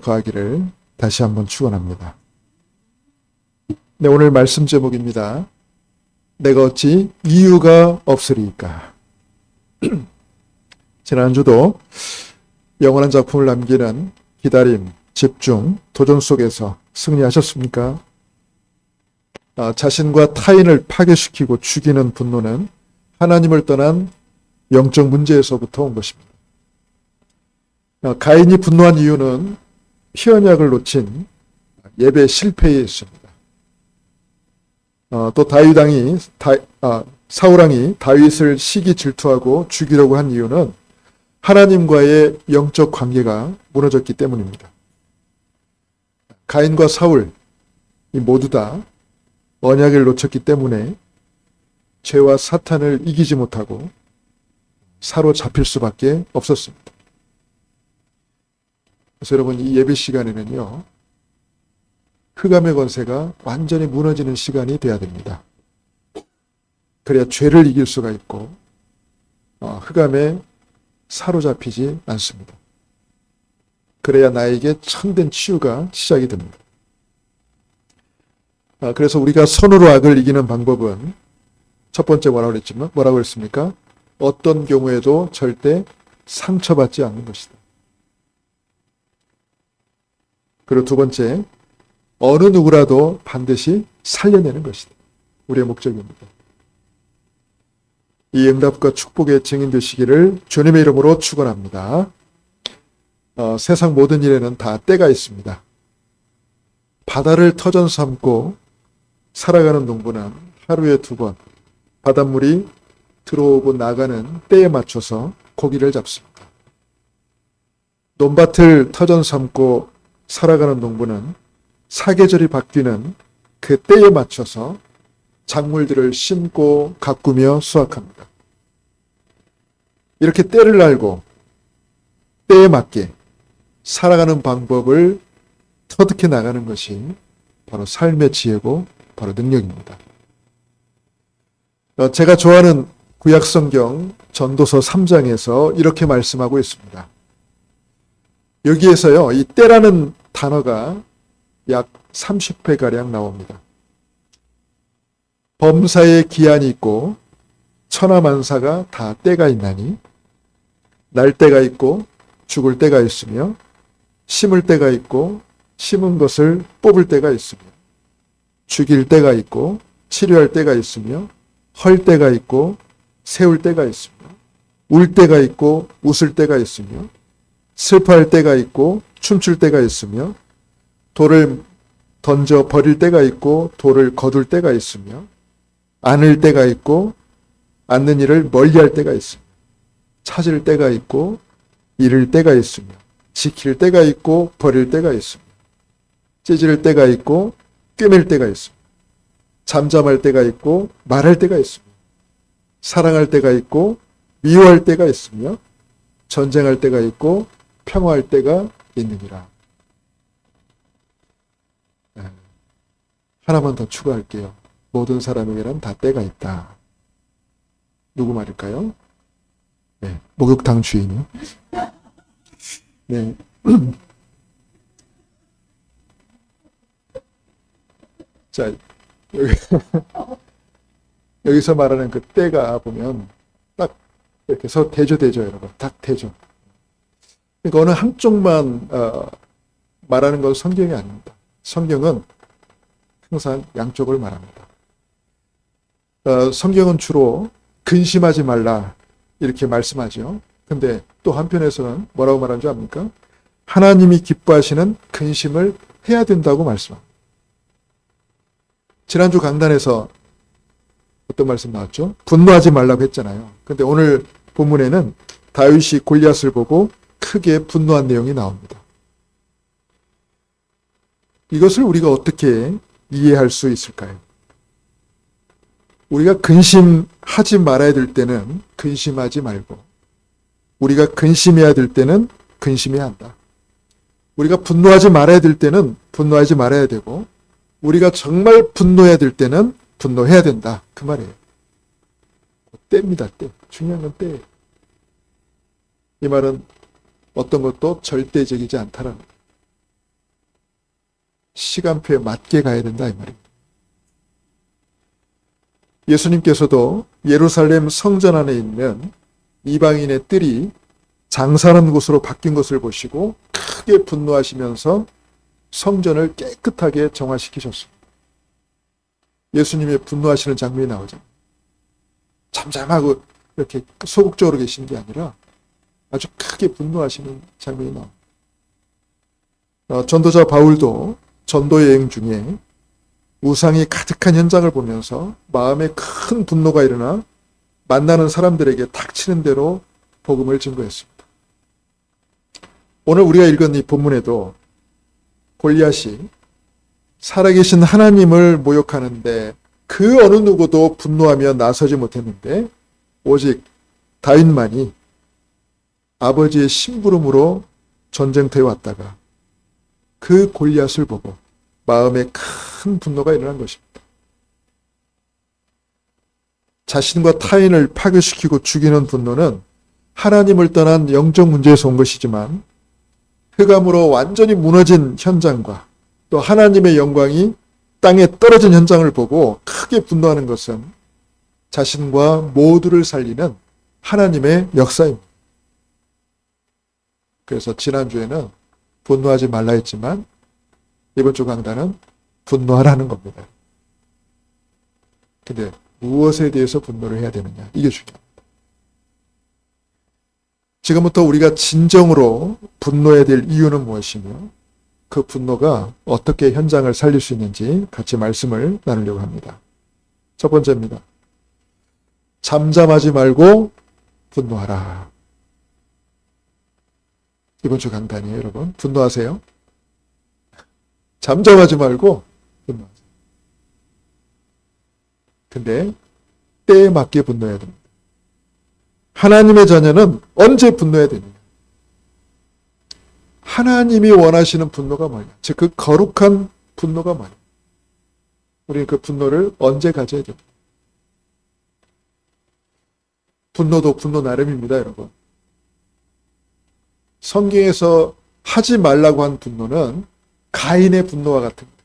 거하기를 다시 한번 축원합니다. 네, 오늘 말씀 제목입니다. 내가 어찌 이유가 없으리까. 지난주도 영원한 작품을 남기는 기다림, 집중, 도전 속에서 승리하셨습니까? 자신과 타인을 파괴시키고 죽이는 분노는 하나님을 떠난 영적 문제에서부터 온 것입니다. 가인이 분노한 이유는 피언약을 놓친 예배 실패에 있습니다. 또 사울왕이 다윗을 시기 질투하고 죽이려고 한 이유는 하나님과의 영적 관계가 무너졌기 때문입니다. 가인과 사울 모두 다 언약을 놓쳤기 때문에 죄와 사탄을 이기지 못하고 사로잡힐 수밖에 없었습니다. 그래서 여러분, 이 예배 시간에는요, 흑암의 권세가 완전히 무너지는 시간이 돼야 됩니다. 그래야 죄를 이길 수가 있고 흑암에 사로잡히지 않습니다. 그래야 나에게 참된 치유가 시작이 됩니다. 그래서 우리가 선으로 악을 이기는 방법은 첫 번째 뭐라고 했습니까? 어떤 경우에도 절대 상처받지 않는 것이다. 그리고 두 번째, 어느 누구라도 반드시 살려내는 것이다. 우리의 목적입니다. 이 응답과 축복의 증인 되시기를 주님의 이름으로 축원합니다. 세상 모든 일에는 다 때가 있습니다. 바다를 터전 삼고 살아가는 농부는 하루에 2번 바닷물이 들어오고 나가는 때에 맞춰서 고기를 잡습니다. 논밭을 터전 삼고 살아가는 농부는 사계절이 바뀌는 그 때에 맞춰서 작물들을 심고 가꾸며 수확합니다. 이렇게 때를 알고 때에 맞게 살아가는 방법을 터득해 나가는 것이 바로 삶의 지혜고 바로 능력입니다. 제가 좋아하는 구약성경 전도서 3장에서 이렇게 말씀하고 있습니다. 여기에서요, 이 때라는 단어가 약 30회가량 나옵니다. 범사에 기한이 있고 천하만사가 다 때가 있나니 날 때가 있고 죽을 때가 있으며 심을 때가 있고 심은 것을 뽑을 때가 있으며 죽일 때가 있고 치료할 때가 있으며 헐 때가 있고 세울 때가 있으며 울 때가 있고 웃을 때가 있으며 슬퍼할 때가 있고 춤출 때가 있으며 돌을 던져 버릴 때가 있고 돌을 거둘 때가 있으며 안을 때가 있고 않는 일을 멀리할 때가 있으며 찾을 때가 있고 잃을 때가 있으며 지킬 때가 있고 버릴 때가 있으며 찢을 때가 있고 꿰맬 때가 있으며 잠잠할 때가 있고 말할 때가 있으며 사랑할 때가 있고 미워할 때가 있으며 전쟁할 때가 있고 평화할 때가 있느니라. 하나만 더 추가할게요. 모든 사람에게는 다 때가 있다. 누구 말일까요? 네, 목욕탕 주인이요. 네. 자, 여기서 말하는 그 때가 보면 딱 이렇게 대조되죠, 여러분. 딱 대조. 그러니까 어느 한쪽만 말하는 건 성경이 아닙니다. 성경은 항상 양쪽을 말합니다. 성경은 주로 근심하지 말라 이렇게 말씀하죠. 근데 또 한편에서는 뭐라고 말하는 줄 압니까? 하나님이 기뻐하시는 근심을 해야 된다고 말씀합니다. 지난주 강단에서 어떤 말씀 나왔죠? 분노하지 말라고 했잖아요. 근데 오늘 본문에는 다윗이 골리앗을 보고 크게 분노한 내용이 나옵니다. 이것을 우리가 어떻게 이해할 수 있을까요? 우리가 근심하지 말아야 될 때는 근심하지 말고 우리가 근심해야 될 때는 근심해야 한다. 우리가 분노하지 말아야 될 때는 분노하지 말아야 되고 우리가 정말 분노해야 될 때는 분노해야 된다. 그 말이에요. 때입니다. 때. 중요한 건 때예요. 이 말은 어떤 것도 절대적이지 않다라는 거예요. 시간표에 맞게 가야 된다 이 말입니다. 예수님께서도 예루살렘 성전 안에 있는 이방인의 뜰이 장사하는 곳으로 바뀐 것을 보시고 크게 분노하시면서 성전을 깨끗하게 정화시키셨습니다. 예수님의 분노하시는 장면이 나오죠. 잠잠하고 이렇게 소극적으로 계신 게 아니라 아주 크게 분노하시는 장면이 나옵니다. 전도자 바울도 전도 여행 중에 우상이 가득한 현장을 보면서 마음에 큰 분노가 일어나 만나는 사람들에게 닥치는 대로 복음을 증거했습니다. 오늘 우리가 읽은 이 본문에도 골리앗이 살아계신 하나님을 모욕하는데 그 어느 누구도 분노하며 나서지 못했는데 오직 다윗만이 아버지의 심부름으로 전쟁터에 왔다가 그 골리앗을 보고 마음에 큰 분노가 일어난 것입니다. 자신과 타인을 파괴시키고 죽이는 분노는 하나님을 떠난 영적 문제에서 온 것이지만 흑암으로 완전히 무너진 현장과 또 하나님의 영광이 땅에 떨어진 현장을 보고 크게 분노하는 것은 자신과 모두를 살리는 하나님의 역사입니다. 그래서 지난주에는 분노하지 말라 했지만 이번 주 강단은 분노하라는 겁니다. 근데 무엇에 대해서 분노를 해야 되느냐? 이게 중요합니다. 지금부터 우리가 진정으로 분노해야 될 이유는 무엇이며 그 분노가 어떻게 현장을 살릴 수 있는지 같이 말씀을 나누려고 합니다. 첫 번째입니다. 잠잠하지 말고 분노하라. 이번 주 강단이에요, 여러분. 분노하세요. 잠잠하지 말고 분노하세요. 근데 때에 맞게 분노해야 됩니다. 하나님의 자녀는 언제 분노해야 되느냐? 하나님이 원하시는 분노가 뭐냐? 즉 그 거룩한 분노가 뭐냐? 우리는 그 분노를 언제 가져야 됩니다. 분노도 분노 나름입니다, 여러분. 성경에서 하지 말라고 한 분노는 가인의 분노와 같은 거예요.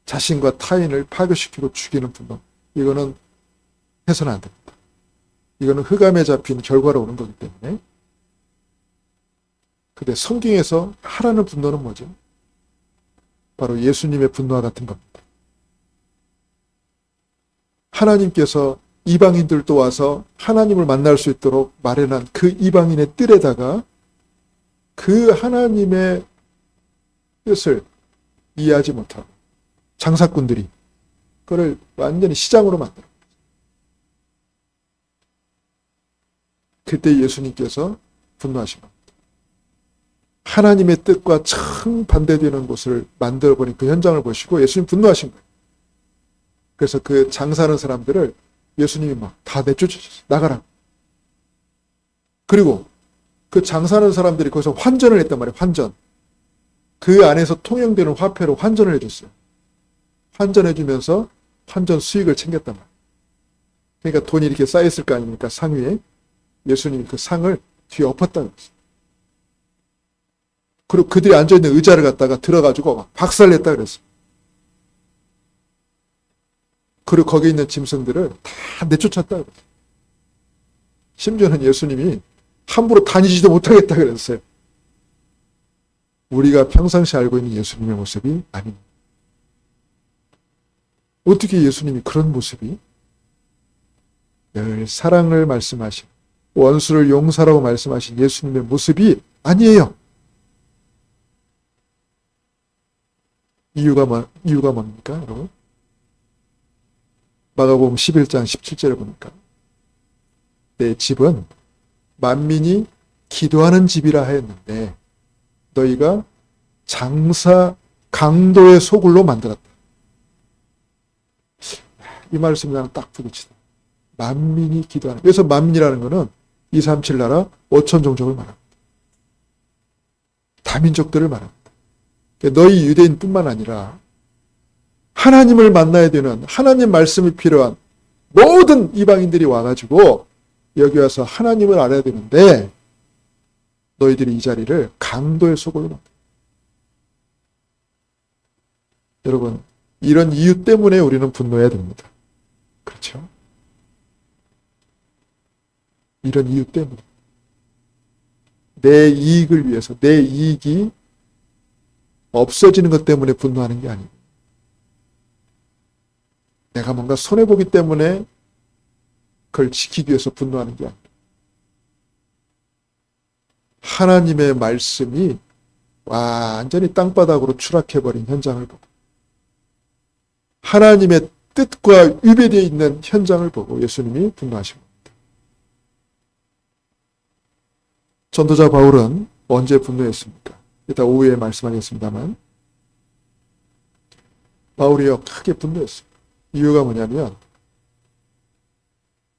자신과 타인을 파괴시키고 죽이는 분노. 이거는 해서는 안 됩니다. 이거는 흑암에 잡힌 결과로 오는 거기 때문에. 근데 성경에서 하라는 분노는 뭐죠? 바로 예수님의 분노와 같은 겁니다. 하나님께서 이방인들도 와서 하나님을 만날 수 있도록 마련한 그 이방인의 뜰에다가 그 하나님의 뜻을 이해하지 못하고 장사꾼들이 그걸 완전히 시장으로 만들어. 그때 예수님께서 분노하신 겁니다. 하나님의 뜻과 정반대되는 곳을 만들어버린 그 현장을 보시고 예수님 분노하신 거예요. 그래서 그 장사하는 사람들을 예수님이 막 다 내쫓으셨어요. 나가라. 그리고 그 장사하는 사람들이 거기서 환전을 했단 말이에요. 환전. 그 안에서 통용되는 화폐로 환전을 해줬어요. 환전해주면서 환전 수익을 챙겼단 말이에요. 그러니까 돈이 이렇게 쌓였을 거 아닙니까? 상 위에. 예수님이 그 상을 뒤에 엎었다는 거죠. 그리고 그들이 앉아있는 의자를 갖다가 들어가지고 막 박살냈다 그랬어요. 그리고 거기 있는 짐승들을 다 내쫓았다 그랬어요. 심지어는 예수님이 함부로 다니지도 못하겠다 그랬어요. 우리가 평상시 알고 있는 예수님의 모습이 아닙니다. 어떻게 예수님이 그런 모습이? 늘 사랑을 말씀하신 원수를 용서라고 말씀하신 예수님의 모습이 아니에요. 이유가 뭡니까, 여러분? 마가복음 11장 17절을 보니까 내 집은 만민이 기도하는 집이라 하였는데 너희가 장사 강도의 소굴로 만들었다. 이 말씀이 나는 딱 부딪히다. 만민이 기도하는. 그래서 만민이라는 것은 237 나라 5천 종족을 말합니다. 다민족들을 말합니다. 너희 유대인뿐만 아니라 하나님을 만나야 되는 하나님 말씀이 필요한 모든 이방인들이 와가지고 여기 와서 하나님을 알아야 되는데 너희들이 이 자리를 강도의 소굴로 만든다. 여러분, 이런 이유 때문에 우리는 분노해야 됩니다. 그렇죠? 이런 이유 때문에. 내 이익을 위해서, 내 이익이 없어지는 것 때문에 분노하는 게 아니고, 내가 뭔가 손해보기 때문에 그걸 지키기 위해서 분노하는 게 아니고, 하나님의 말씀이 완전히 땅바닥으로 추락해버린 현장을 보고, 하나님의 뜻과 위배되어 있는 현장을 보고 예수님이 분노하신 겁니다. 전도자 바울은 언제 분노했습니까? 이따 오후에 말씀하겠습니다만, 바울이요 크게 분노했어요. 이유가 뭐냐면,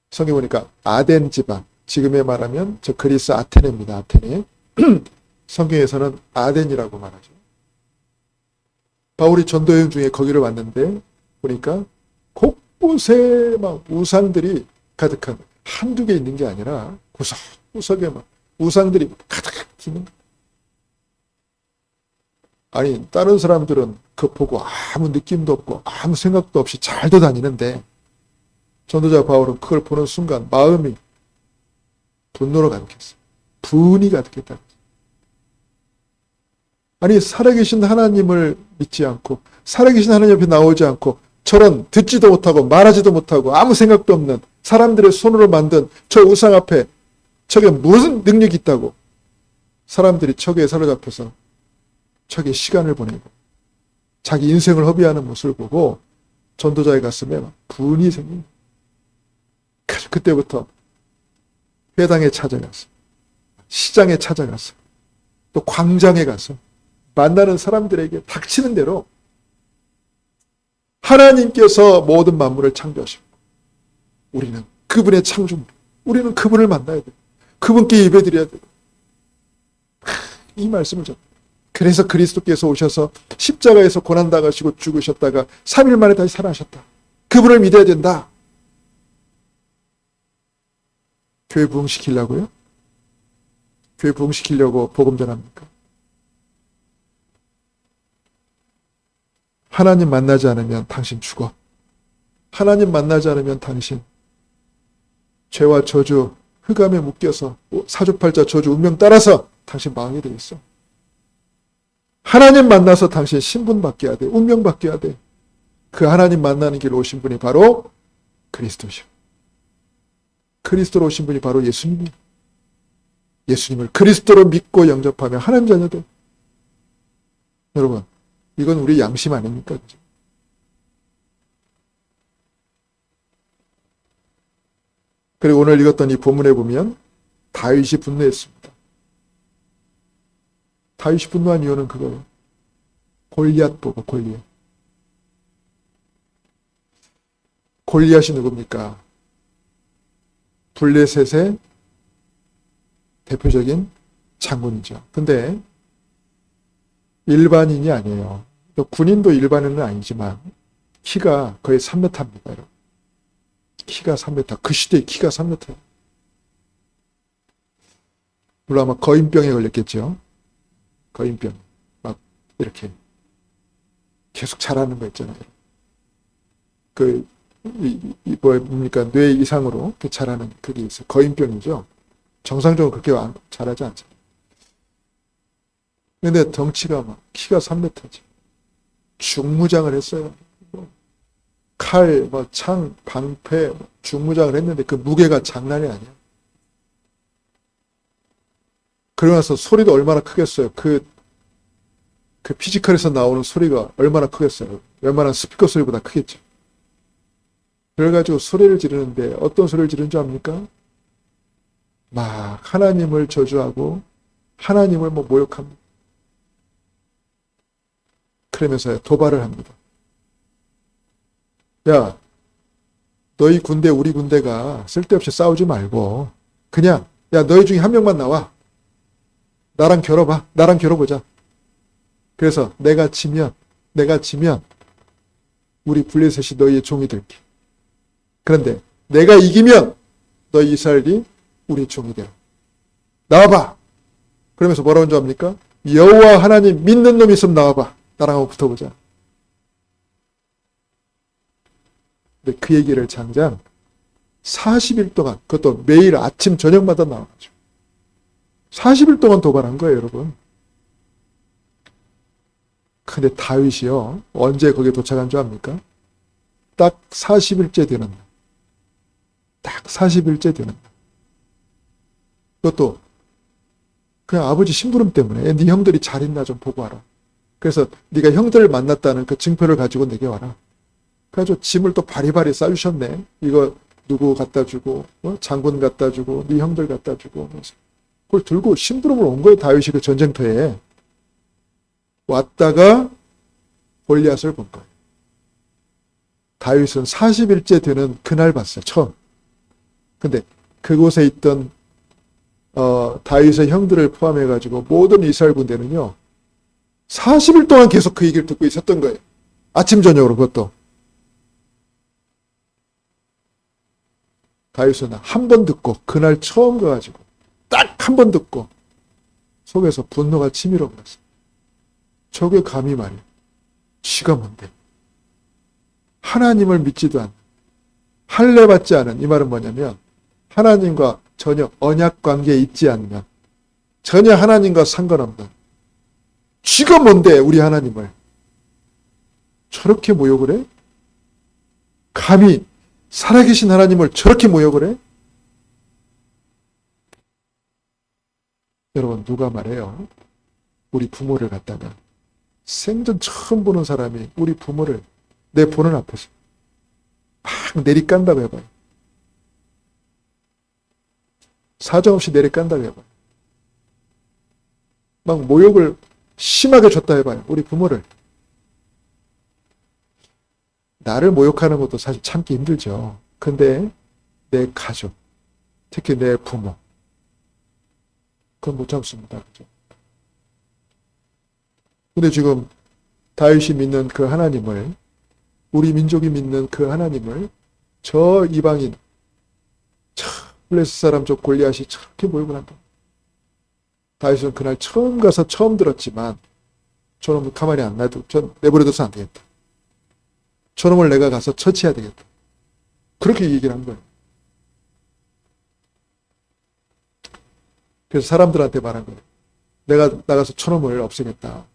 성경 보니까 아덴 지방, 지금에 말하면 저 그리스 아테네입니다. 아테네. 성경에서는 아덴이라고 말하죠. 바울이 전도여행 중에 거기를 왔는데 보니까 곳곳에 막 우상들이 가득한, 한두 개 있는 게 아니라 구석구석에 막 우상들이 가득 있는. 아니, 다른 사람들은 그거 보고 아무 느낌도 없고 아무 생각도 없이 잘도 다니는데, 전도자 바울은 그걸 보는 순간 마음이 분노로 가득했어요. 분이 가득했다. 아니, 살아계신 하나님을 믿지 않고, 살아계신 하나님 옆에 나오지 않고, 저런 듣지도 못하고 말하지도 못하고 아무 생각도 없는 사람들의 손으로 만든 저 우상 앞에 저게 무슨 능력이 있다고 사람들이 저기에 사로잡혀서 저기에 시간을 보내고 자기 인생을 허비하는 모습을 보고 전도자의 가슴에 분이 생깁니다. 그때부터 회당에 찾아가서, 시장에 가서, 또 광장에 가서 만나는 사람들에게 닥치는 대로 하나님께서 모든 만물을 창조하시고 우리는 그분의 창조물, 우리는 그분을 만나야 돼요. 그분께 예배드려야 돼요. 이 말씀을 전. 그래서 그리스도께서 오셔서 십자가에서 고난당하시고 죽으셨다가 3일 만에 다시 살아나셨다. 그분을 믿어야 된다. 교회 부흥시키려고요? 교회 부흥시키려고 복음 전합니까? 하나님 만나지 않으면 당신 죽어. 하나님 만나지 않으면 당신 죄와 저주, 흑암에 묶여서 사주팔자 저주 운명 따라서 당신 망하게 돼 있어. 하나님 만나서 당신 신분 바뀌어야 돼. 운명 바뀌어야 돼. 그 하나님 만나는 길로 오신 분이 바로 그리스도시오. 그리스도로 오신 분이 바로 예수님이에요. 예수님을 그리스도로 믿고 영접하며 하나님 자녀들. 여러분, 이건 우리 양심 아닙니까? 그죠? 그리고 오늘 읽었던 이 본문에 보면 다윗이 분노했습니다. 다윗이 분노한 이유는 그거예요. 골리앗 보고, 골리앗. 골리앗이 누굽니까? 블레셋의 대표적인 장군이죠. 근데 일반인이 아니에요. 또 군인도 일반인은 아니지만 키가 거의 3m입니다. 여러분. 키가 3m. 그 시대의 키가 3m. 물론 아마 거인병에 걸렸겠죠. 거인병. 막 이렇게 계속 자라는 거 있잖아요. 뭡니까? 뇌 이상으로 자라는 그게 있어요. 거인병이죠. 정상적으로 그렇게 자라지 않잖아요. 근데 덩치가 막 키가 3m지. 중무장을 했어요. 칼, 창, 방패, 중무장을 했는데 그 무게가 장난이 아니야. 그러고 나서 소리도 얼마나 크겠어요. 그 피지컬에서 나오는 소리가 얼마나 크겠어요. 웬만한 스피커 소리보다 크겠죠. 그래가지고 소리를 지르는데 어떤 소리를 지르는 줄 압니까? 막 하나님을 저주하고 하나님을 모욕합니다. 그러면서 도발을 합니다. 야, 너희 군대, 우리 군대가 쓸데없이 싸우지 말고 그냥 너희 중에 한 명만 나와. 나랑 겨뤄봐. 나랑 겨뤄보자. 그래서 내가 지면 우리 블레셋이 너희의 종이 될게. 그런데 내가 이기면 너희 이스라엘이 우리 종이 되라. 나와봐. 그러면서 뭐라고 합니까? 여호와 하나님 믿는 놈이 있으면 나와봐. 나랑 한번 붙어보자. 근데 그 얘기를 장장 40일 동안, 그것도 매일 아침 저녁마다 나와가지고 40일 동안 도발한 거예요, 여러분. 근데 다윗이요, 언제 거기에 도착한 줄 압니까? 딱 40일째 되는 날. 딱 40일째 되는 날. 그것도 그냥 아버지 심부름 때문에 네 형들이 잘 있나 좀 보고 와라. 그래서 네가 형들을 만났다는 그 증표를 가지고 내게 와라. 그래가지고 짐을 또 바리바리 싸주셨네. 이거 누구 갖다 주고, 장군 갖다 주고, 네 형들 갖다 주고. 그걸 들고 심부름을 온 거예요, 다윗이 그 전쟁터에. 왔다가 골리앗을 본 거예요. 다윗은 40일째 되는 그날 봤어요, 처음. 근데 그곳에 있던 다윗의 형들을 포함해가지고 모든 이스라엘 군대는요, 40일 동안 계속 그 얘기를 듣고 있었던 거예요. 아침 저녁으로. 그것도 다윗은 한 번 듣고, 그날 처음 가가지고 딱 한 번 듣고 속에서 분노가 치밀어 버렸어요. 저게 감히 말이에요, 지가 뭔데, 하나님을 믿지도 않는, 할례 받지 않은, 이 말은 뭐냐면 하나님과 전혀 언약 관계에 있지 않는, 전혀 하나님과 상관없는, 쥐가 뭔데 우리 하나님을 저렇게 모욕을 해? 감히 살아계신 하나님을 저렇게 모욕을 해? 여러분, 누가 말해요? 우리 부모를 갖다가, 생전 처음 보는 사람이 우리 부모를 내 보는 앞에서 막 내리깐다고 해봐요. 사정없이 내리깐다고 해봐요. 막 모욕을 심하게 줬다 해봐요, 우리 부모를. 나를 모욕하는 것도 사실 참기 힘들죠. 근데 내 가족, 특히 내 부모, 그건 못 참습니다. 그죠? 근데 지금 다윗이 믿는 그 하나님을, 우리 민족이 믿는 그 하나님을 저 이방인, 저 블레셋 사람 저 골리앗이 저렇게 모욕을 한다. 다윗은 그날 처음 가서 처음 들었지만 저놈을 가만히 안 놔두고, 전 내버려둬서 안 되겠다. 저놈을 내가 가서 처치해야 되겠다. 그렇게 얘기를 한 거예요. 그래서 사람들한테 말한 거예요. 내가 나가서 저놈을 없애겠다.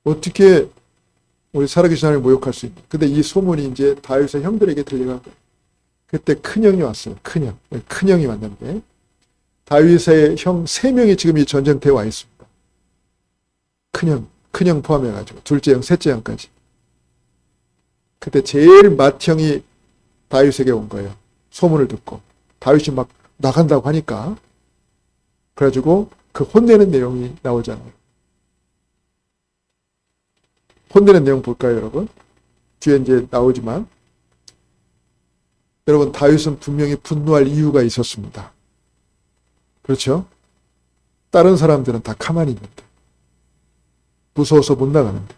어떻게 우리 살아계신 하나님을 모욕할 수 있나. 근데 이 소문이 이제 다윗의 형들에게 들려간 거예요. 그때 큰형이 왔어요. 큰형이 왔는데 다윗의 형 3명이 지금 이 전쟁터에 와 있습니다. 큰형 포함해가지고 둘째 형, 셋째 형까지. 그때 제일 맏형이 다윗에게 온 거예요. 소문을 듣고. 다윗이 막 나간다고 하니까. 그래가지고 그 혼내는 내용이 나오잖아요. 혼내는 내용 볼까요, 여러분? 뒤에 이제 나오지만. 여러분, 다윗은 분명히 분노할 이유가 있었습니다. 그렇죠? 다른 사람들은 다 가만히 있는데. 무서워서 못 나가는데.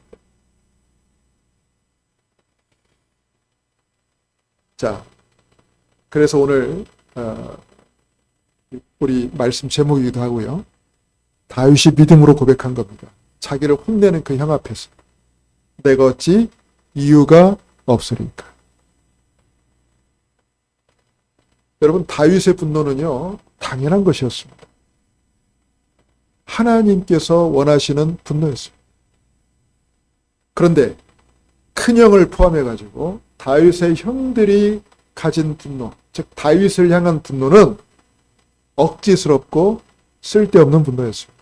자, 그래서 오늘 우리 말씀 제목이기도 하고요. 다윗이 믿음으로 고백한 겁니다. 자기를 혼내는 그 형 앞에서 내가 어찌 이유가 없으리까. 여러분, 다윗의 분노는요, 당연한 것이었습니다. 하나님께서 원하시는 분노였습니다. 그런데 큰형을 포함해가지고 다윗의 형들이 가진 분노, 즉 다윗을 향한 분노는 억지스럽고 쓸데없는 분노였습니다.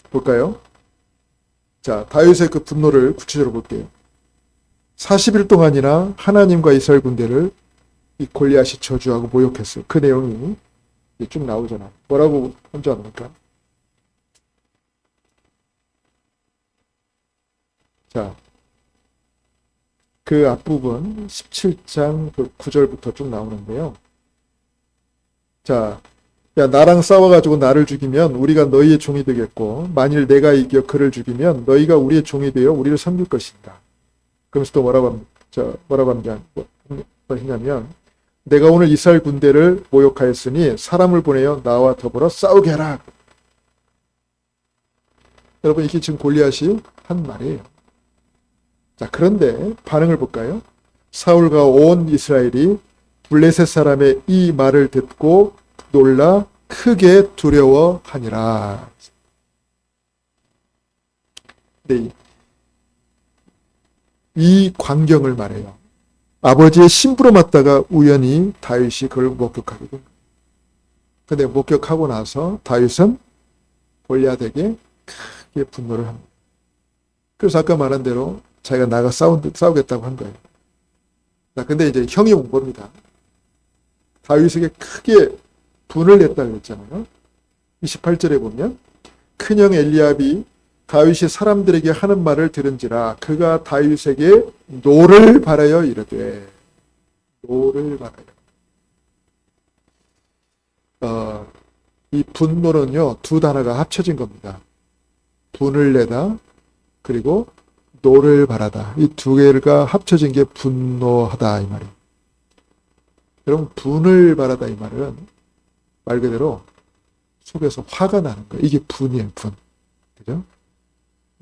볼까요? 자, 다윗의 그 분노를 구체적으로 볼게요. 40일 동안이나 하나님과 이스라엘 군대를 이 골리앗이 저주하고 모욕했어요. 그 내용이 쭉 나오잖아요. 뭐라고 한줄 압니까? 자, 그 앞부분 17장 9절부터 쭉 나오는데요. 자, 야, 나랑 싸워가지고 나를 죽이면 우리가 너희의 종이 되겠고, 만일 내가 이겨 그를 죽이면 너희가 우리의 종이 되어 우리를 섬길 것이다. 그러면서 또 뭐라고 하냐면, 내가 오늘 이스라엘 군대를 모욕하였으니 사람을 보내어 나와 더불어 싸우게 하라. 여러분, 이게 지금 골리앗이 한 말이에요. 자, 그런데 반응을 볼까요? 사울과 온 이스라엘이 블레셋 사람의 이 말을 듣고 놀라 크게 두려워하니라. 네, 이 광경을 말해요. 아버지의 심부름 맞다가 우연히 다윗이 그걸 목격하게 된 거예요. 근데 목격하고 나서 다윗은 골리앗에게 크게 분노를 합니다. 그래서 아까 말한 대로 자기가 나가 싸우겠다고 한 거예요. 자, 근데 이제 형이 온 겁니다. 다윗에게 크게 분을 냈다고 했잖아요. 28절에 보면 큰형 엘리압이 다윗이 사람들에게 하는 말을 들은지라 그가 다윗에게 노를 바라여 이르되 노를 바라여. 이 분노는요, 두 단어가 합쳐진 겁니다. 분을 내다 그리고 노를 바라다. 이 두 개가 합쳐진 게 분노하다 이 말이에요. 여러분, 분을 바라다 이 말은 말 그대로 속에서 화가 나는 거예요. 이게 분이에요, 분. 그죠?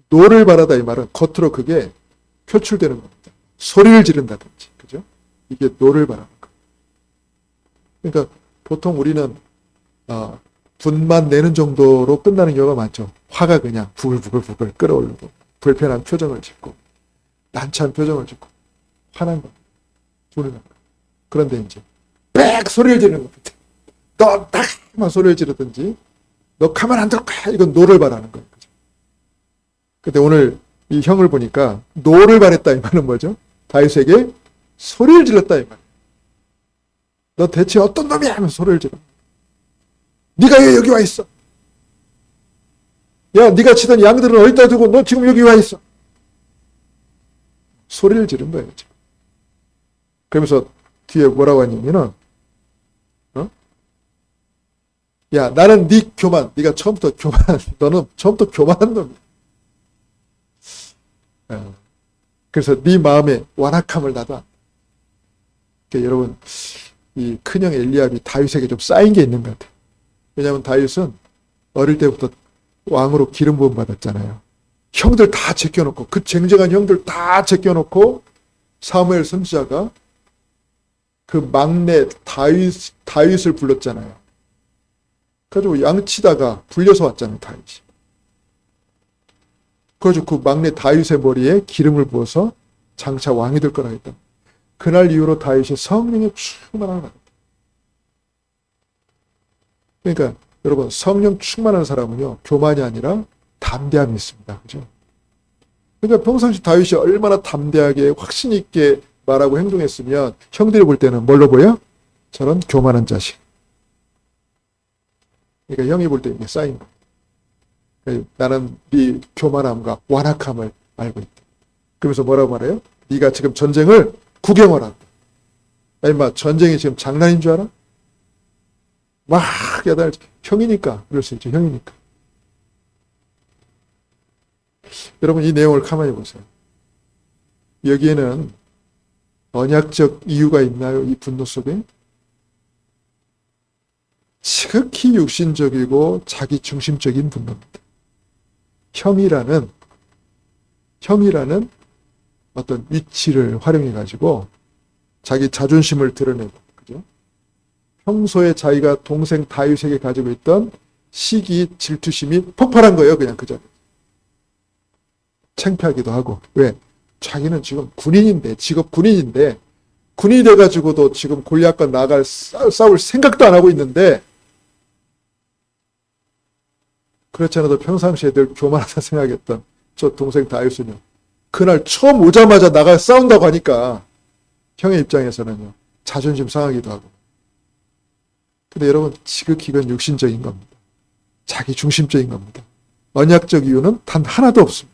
노를 바라다 이 말은 겉으로 그게 표출되는 겁니다. 소리를 지른다든지, 그죠? 이게 노를 바라는 거예요. 그러니까 보통 우리는 분만 내는 정도로 끝나는 경우가 많죠. 화가 그냥 부글부글 끓어오르고 불편한 표정을 짓고 난처한 표정을 짓고 화난 겁니다. 분을 난 거예요. 그런데 이제 빽 소리를 지르는 겁니다. 너 딱 소리를 지르든지 너 가만 안 둘 거야. 이건 노를 바라는 거예요. 그죠? 근데 오늘 이 형을 보니까 노를 바랬다 이 말은 뭐죠? 다윗에게 소리를 질렀다 이 말이에요. 너 대체 어떤 놈이야? 하면서 소리를 질러. 네가 왜 여기 와 있어? 야, 네가 치던 양들은 어디다 두고 너 지금 여기 와 있어? 소리를 지른 거예요. 지금. 그러면서 뒤에 뭐라고 하냐면은 야, 나는 네 교만, 네가 처음부터 교만한, 너는 처음부터 교만한 놈이야. 그래서 네 마음에 완악함을 나도 안. 그러니까 여러분, 이 큰형 엘리압이 다윗에게 좀 쌓인 게 있는 것 같아요. 왜냐하면 다윗은 어릴 때부터 왕으로 기름 부음 받았잖아요. 형들 다 제껴놓고 그 쟁쟁한 형들 다 제껴놓고 사무엘 선지자가 그 막내 다윗을 불렀잖아요. 그래가지고 양치다가 불려서 왔잖아요, 다윗이. 그래가지고 그 막내 다윗의 머리에 기름을 부어서 장차 왕이 될 거라 했다. 그날 이후로 다윗이 성령의 충만함을 받았다. 그러니까 여러분, 성령 충만한 사람은요, 교만이 아니라 담대함이 있습니다. 그죠? 그러니까 평상시 다윗이 얼마나 담대하게 확신 있게 말하고 행동했으면 형들이 볼 때는 뭘로 보여? 저런 교만한 자식. 그러니까 형이 볼 때 이게 쌓인 거예요. 나는 네 교만함과 완악함을 알고 있다. 그러면서 뭐라고 말해요? 네가 지금 전쟁을 구경하라고. 야, 임마, 전쟁이 지금 장난인 줄 알아? 막 야단 형이니까 그럴 수 있죠. 형이니까. 여러분, 이 내용을 가만히 보세요. 여기에는 언약적 이유가 있나요? 이 분노 속에? 지극히 육신적이고 자기 중심적인 분노입니다. 형이라는 어떤 위치를 활용해 가지고 자기 자존심을 드러내고, 그죠? 평소에 자기가 동생 다윗에게 가지고 있던 시기, 질투심이 폭발한 거예요. 그냥 그 자리에. 창피하기도 하고. 왜? 자기는 지금 군인인데, 직업 군인인데, 군인이 돼가지고도 지금 골리앗과 나갈 싸울 생각도 안 하고 있는데, 그렇지 않아도 평상시에 늘 교만하다 생각했던 저 동생 다윗은요, 그날 처음 오자마자 나가 싸운다고 하니까 형의 입장에서는요, 자존심 상하기도 하고. 근데 여러분, 지극히 이건 육신적인 겁니다. 자기 중심적인 겁니다. 언약적 이유는 단 하나도 없습니다.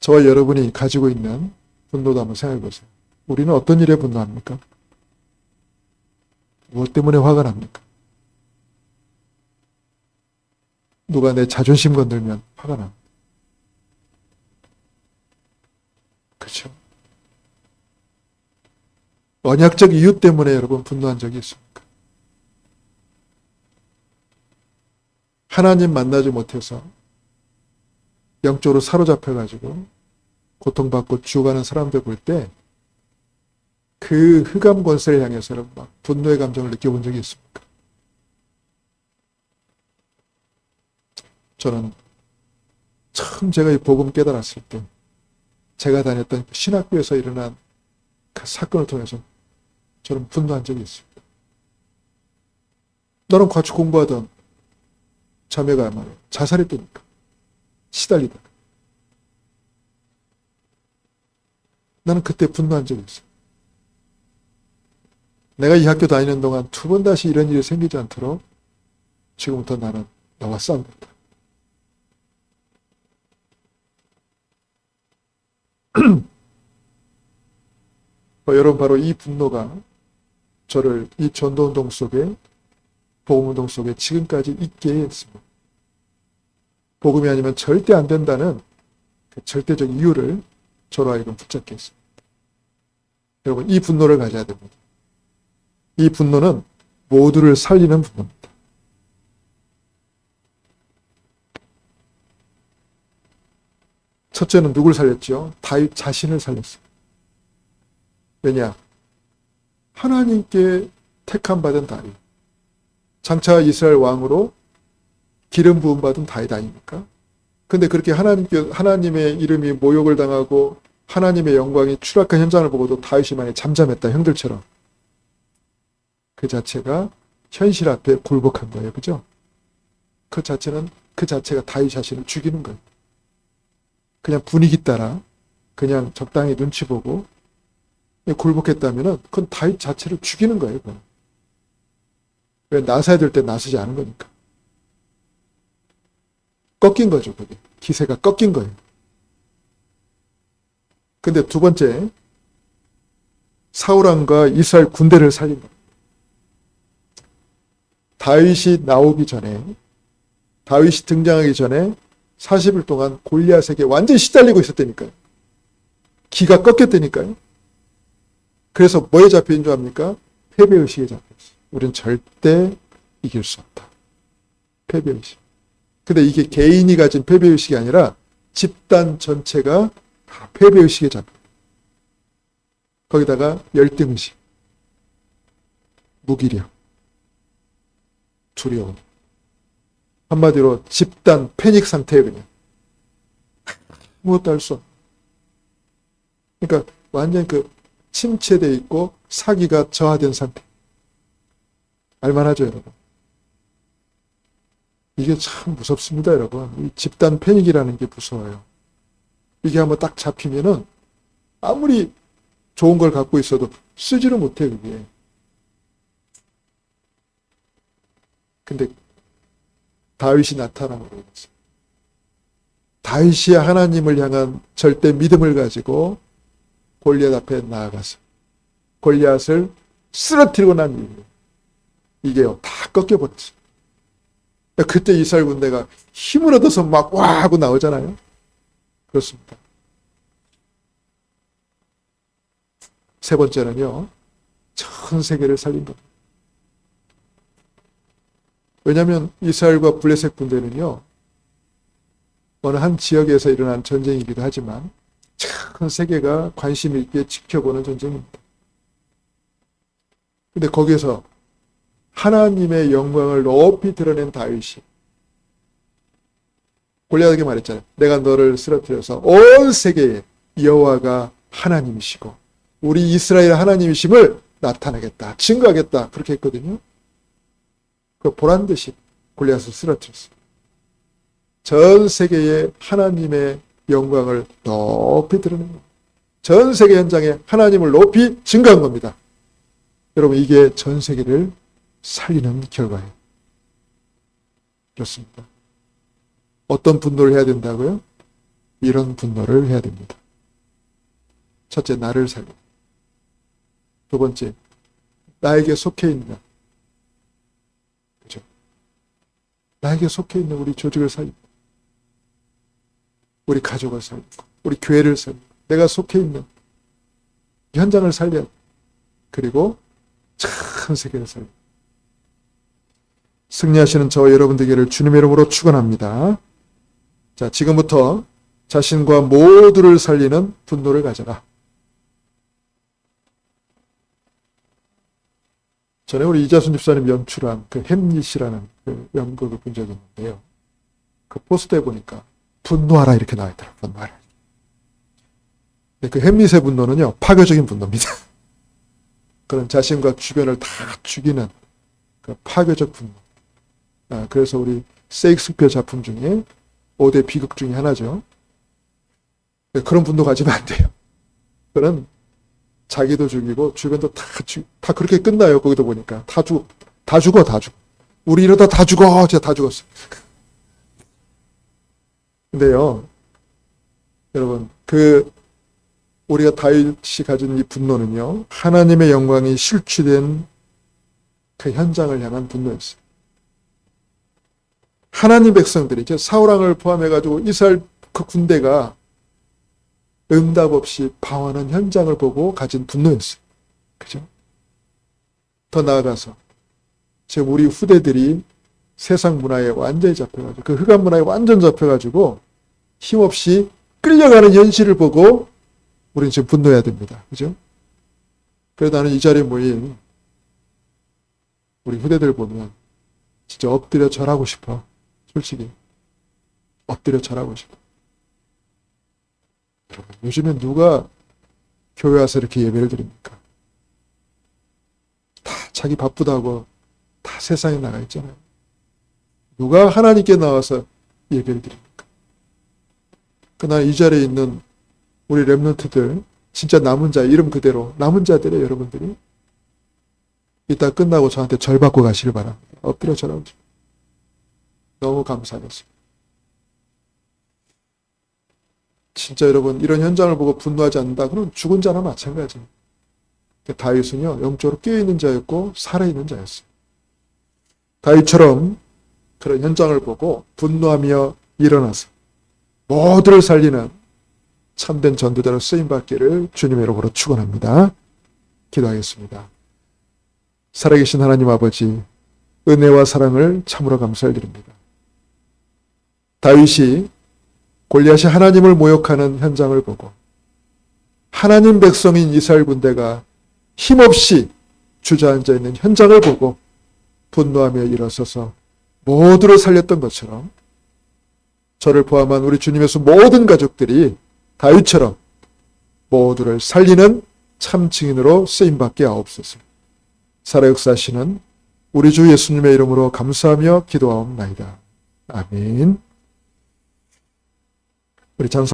저와 여러분이 가지고 있는 분노도 한번 생각해 보세요. 우리는 어떤 일에 분노합니까? 무엇 때문에 화가 납니까? 누가 내 자존심 건들면 화가 납니다. 그렇죠? 언약적 이유 때문에 여러분 분노한 적이 있습니까? 하나님 만나지 못해서 영적으로 사로잡혀가지고 고통받고 죽어가는 사람들 볼 때 그 흑암 권세를 향해서는 막 분노의 감정을 느껴본 적이 있습니까? 저는 처음 제가 이 복음 깨달았을 때 제가 다녔던 신학교에서 일어난 그 사건을 통해서 저는 분노한 적이 있습니다. 너는 같이 공부하던 자매가 말이에요. 자살했다니까. 시달리다가. 나는 그때 분노한 적이 있어요. 내가 이 학교 다니는 동안 두 번 다시 이런 일이 생기지 않도록 지금부터 나는 너와 싸우겠다. 여러분 바로 이 분노가 저를 이 전도운동 속에 복음운동 속에 지금까지 있게 했습니다. 복음이 아니면 절대 안 된다는 그 절대적 이유를 저로 하여금 붙잡게 했습니다. 여러분 이 분노를 가져야 됩니다. 이 분노는 모두를 살리는 분노입니다. 첫째는 누굴 살렸죠? 다윗 자신을 살렸어요. 왜냐? 하나님께 택함 받은 다윗. 장차 이스라엘 왕으로 기름 부음 받은 다윗 아닙니까? 근데 그렇게 하나님의 이름이 모욕을 당하고 하나님의 영광이 추락한 현장을 보고도 다윗이 많이 잠잠했다, 형들처럼. 그 자체가 현실 앞에 굴복한 거예요. 그죠? 그 자체가 다윗 자신을 죽이는 거예요. 그냥 분위기 따라 그냥 적당히 눈치 보고 굴복했다면은 그건 다윗 자체를 죽이는 거예요. 그건. 왜 나서야 될 때 나서지 않은 거니까. 꺾인 거죠. 그게. 기세가 꺾인 거예요. 근데 두 번째, 사울왕과 이스라엘 군대를 살린 겁니다. 다윗이 나오기 전에, 다윗이 등장하기 전에 40일 동안 골리앗에게 완전히 시달리고 있었다니까요. 기가 꺾였다니까요. 그래서 뭐에 잡힌 줄 압니까? 패배의식에 잡혔어요. 우린 절대 이길 수 없다. 패배의식. 근데 이게 개인이 가진 패배의식이 아니라 집단 전체가 다 패배의식에 잡혀요. 거기다가 열등의식, 무기력, 두려움. 한마디로 집단 패닉 상태에 그냥 아무것도 할 수 없어. 그러니까 완전 그 침체되어 있고 사기가 저하된 상태. 알만하죠, 여러분? 이게 참 무섭습니다, 여러분. 이 집단 패닉이라는 게 무서워요. 이게 한번 딱 잡히면은 아무리 좋은 걸 갖고 있어도 쓰지를 못해, 그게. 근데 다윗이 나타나고 그랬어요. 다윗이 하나님을 향한 절대 믿음을 가지고 골리앗 앞에 나아가서 골리앗을 쓰러뜨리고 난 이후에 이게요, 다 꺾여버렸어요. 그때 이스라엘 군대가 힘을 얻어서 막 와 하고 나오잖아요. 그렇습니다. 세 번째는요, 전 세계를 살린 겁니다. 왜냐하면 이스라엘과 블레셋 군대는요, 어느 한 지역에서 일어난 전쟁이기도 하지만 전 세계가 관심 있게 지켜보는 전쟁입니다. 근데 거기에서 하나님의 영광을 높이 드러낸 다윗이 골리앗에게 말했잖아요. 내가 너를 쓰러뜨려서 온 세계에 여호와가 하나님이시고 우리 이스라엘 하나님이심을 나타내겠다, 증거하겠다, 그렇게 했거든요. 그 보란듯이 골리앗을 쓰러뜨렸어요. 전 세계에 하나님의 영광을 높이 드러낸 겁니다. 전 세계 현장에 하나님을 높이 증거한 겁니다. 여러분, 이게 전 세계를 살리는 결과예요. 그렇습니다. 어떤 분노를 해야 된다고요? 이런 분노를 해야 됩니다. 첫째, 나를 살리고. 두 번째, 나에게 속해 있는, 그죠? 나에게 속해 있는 우리 조직을 살리고, 우리 가족을 살리고, 우리 교회를 살리고, 내가 속해 있는 현장을 살려야 돼. 그리고 전 세계를 살리고. 승리하시는 저와 여러분 되기를 주님의 이름으로 축원합니다. 자, 지금부터 자신과 모두를 살리는 분노를 가져라. 전에 우리 이자순 집사님 연출한 그 햄릿이라는 그 연극을 본 적이 있는데요. 그 포스터에 보니까 분노하라 이렇게 나와있더라고요. 분노하라. 그 햄릿의 분노는요, 파괴적인 분노입니다. 그런 자신과 주변을 다 죽이는 그 파괴적 분노. 그래서 우리 세익스피어 작품 중에 5대 비극 중에 하나죠. 그런 분노 가지면 안 돼요. 그런 자기도 죽이고 주변도 다 그렇게 끝나요. 거기도 보니까 다 죽어. 우리 이러다 다 죽어. 진짜 다 죽었어. 근데요, 여러분, 우리가 다윗이 가진 이 분노는요, 하나님의 영광이 실추된 그 현장을 향한 분노였어요. 하나님 백성들이, 사울왕을 포함해가지고 이스라엘 그 군대가 응답 없이 방황하는 현장을 보고 가진 분노였어요. 그죠? 더 나아가서, 지금 우리 후대들이 세상 문화에 완전히 잡혀가지고, 그 흑암 문화에 완전 잡혀가지고, 힘없이 끌려가는 현실을 보고, 우리는 지금 분노해야 됩니다. 그죠? 그래서 나는 이 자리에 모인 우리 후대들 보면, 진짜 엎드려 절하고 싶어. 솔직히. 엎드려 절하고 싶어. 요즘엔 누가 교회 와서 이렇게 예배를 드립니까? 다 자기 바쁘다고 다 세상에 나가 있잖아요. 누가 하나님께 나와서 예배를 드립니까? 그러나 이 자리에 있는 우리 렘넌트들, 진짜 남은 자, 이름 그대로 남은 자들의 여러분들이 이따 끝나고 저한테 절 받고 가시길 바랍니다. 엎드려 절하고 싶어요. 너무 감사하겠습니다. 진짜 여러분, 이런 현장을 보고 분노하지 않는다 그러면 죽은 자나 마찬가지예요. 다윗은요, 영적으로 깨어있는 자였고 살아있는 자였어요. 다윗처럼 그런 현장을 보고 분노하며 일어나서 모두를 살리는 참된 전도자로 쓰임받기를 주님의 이름으로 축원합니다. 기도하겠습니다. 살아계신 하나님 아버지, 은혜와 사랑을 참으로 감사를 드립니다. 다윗이 골리앗이 하나님을 모욕하는 현장을 보고 하나님 백성인 이스라엘 군대가 힘없이 주저앉아 있는 현장을 보고 분노하며 일어서서 모두를 살렸던 것처럼 저를 포함한 우리 주님의 모든 가족들이 다윗처럼 모두를 살리는 참 증인으로 쓰임받게 하옵소서. 살아 역사하시는 우리 주 예수님의 이름으로 감사하며 기도하옵나이다. 아멘. 우리 장사